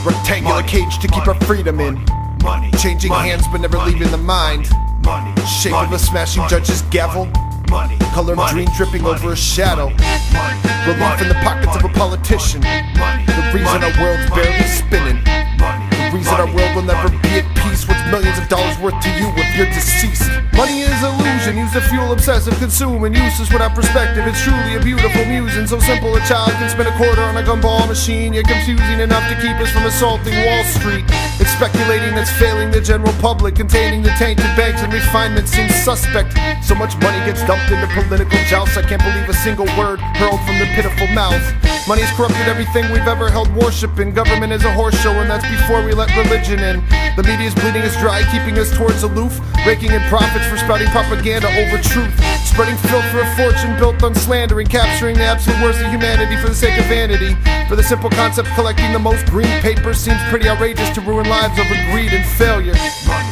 Rectangular cage to keep our freedom in. Money. Changing hands but never leaving the mind. Money. Shape of a smashing judge's gavel. Money. Color of dream dripping over a shadow. Money. Relief in the pockets of a politician. Money. The reason our world's barely spinning. Money. The reason our world will never be at peace. What's millions of dollars worth to you if you're deceased? Money is illusion, used to fuel obsessive consume and useless without perspective. It's truly a beautiful musing, so simple a child can spend a quarter on a gumball machine, yet confusing enough to keep us from assaulting Wall Street. It's speculating that's failing the general public, containing the tainted banks and refinement seems suspect. So much money gets dumped into political jousts, I can't believe a single word hurled from the pitiful mouth. Money's corrupted everything we've ever held worship in. Government is a horse show and that's before we let religion in. The media's bleeding us dry, keeping us towards aloof, raking in profits for spouting propaganda over truth, spreading filth for a fortune built on slandering, capturing the absolute worst of humanity for the sake of vanity. For the simple concept, collecting the most green paper seems pretty outrageous to ruin lives over greed and failure.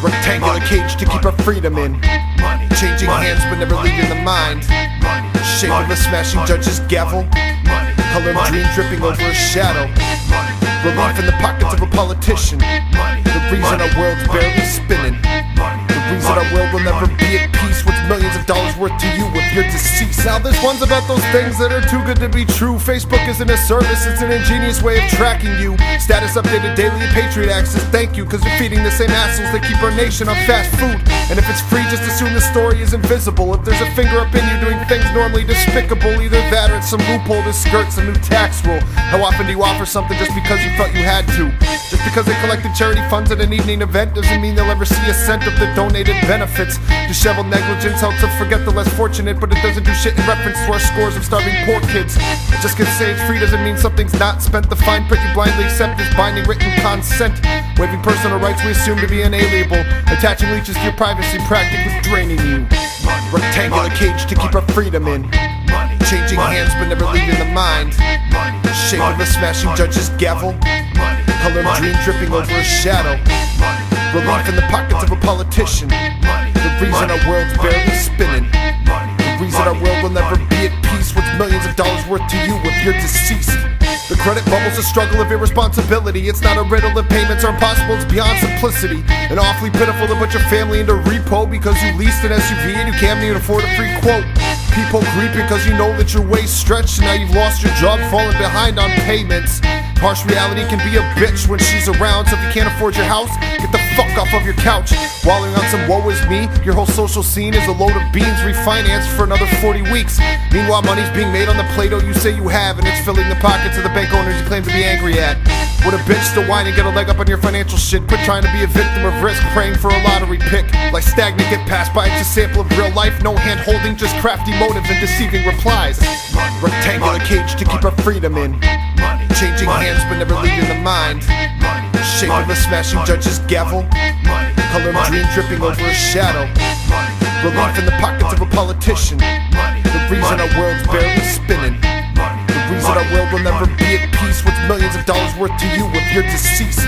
Rectangular cage to keep our freedom in. Changing hands but never leaving the mind. Shape of a smashing judge's gavel. Color of dream dripping over a shadow. Relief in the pockets of a politician. The reason our world's barely spinning. The reason our world will never be at peace. What's millions of dollars worth to you if you're deceased? Now this one's about those things that are too good to be true. Facebook isn't a service, it's an ingenious way of tracking you. Status updated daily at Patriot Access, thank you, cause you're feeding the same assholes that keep our nation on fast food. And if it's free, just assume the story is invisible. If there's a finger up in you doing things normally despicable, either that or it's some loophole to skirt some new tax rule. How often do you offer something just because you felt you had to? Just because they collected charity funds at an evening event doesn't mean they'll ever see a cent of the donated benefits. Disheveled negligence helps us forget the less fortunate, but it doesn't do shit in reference to our scores of starving poor kids. Just cause say it's free doesn't mean something's not spent. The fine print you blindly accept is binding written consent. Waiving personal rights we assume to be inalienable. Attaching leeches to your privacy, practically draining you. Rectangular cage to keep our freedom in. Changing hands but never leaving the mind. Shape of a smashing judge's gavel. Color of dream dripping over a shadow. Relief in the pockets of a politician. The reason our world's barely spinning. The reason our world will never be at peace. What's millions of dollars worth to you if you're deceased? The credit bubble's a struggle of irresponsibility. It's not a riddle if payments are impossible, it's beyond simplicity. And awfully pitiful to put your family into repo because you leased an SUV and you can't even afford a free quote. People creep because you know that your way's stretched and now you've lost your job, falling behind on payments. Harsh reality can be a bitch when she's around, so if you can't afford your house, get the fuck off of your couch. Wallowing on some woe is me, your whole social scene is a load of beans refinanced for another 40 weeks. Meanwhile, money's being made on the Play-Doh you say you have, and it's filling the pockets of the bank owners you claim to be angry at. What a bitch to whine and get a leg up on your financial shit. Quit trying to be a victim of risk, praying for a lottery pick. Like stagnant get passed by, it's a sample of real life. No hand holding, just crafty motives and deceiving replies. Rectangular cage to keep our freedom in. Changing hands but never leaving the mind. Shape of a smashing judge's gavel. Color of dream dripping over a shadow. Relief in the pockets of a politician. The reason our world's barely spinning. The reason our world will never be at peace. What's millions of dollars worth to you if you're deceased?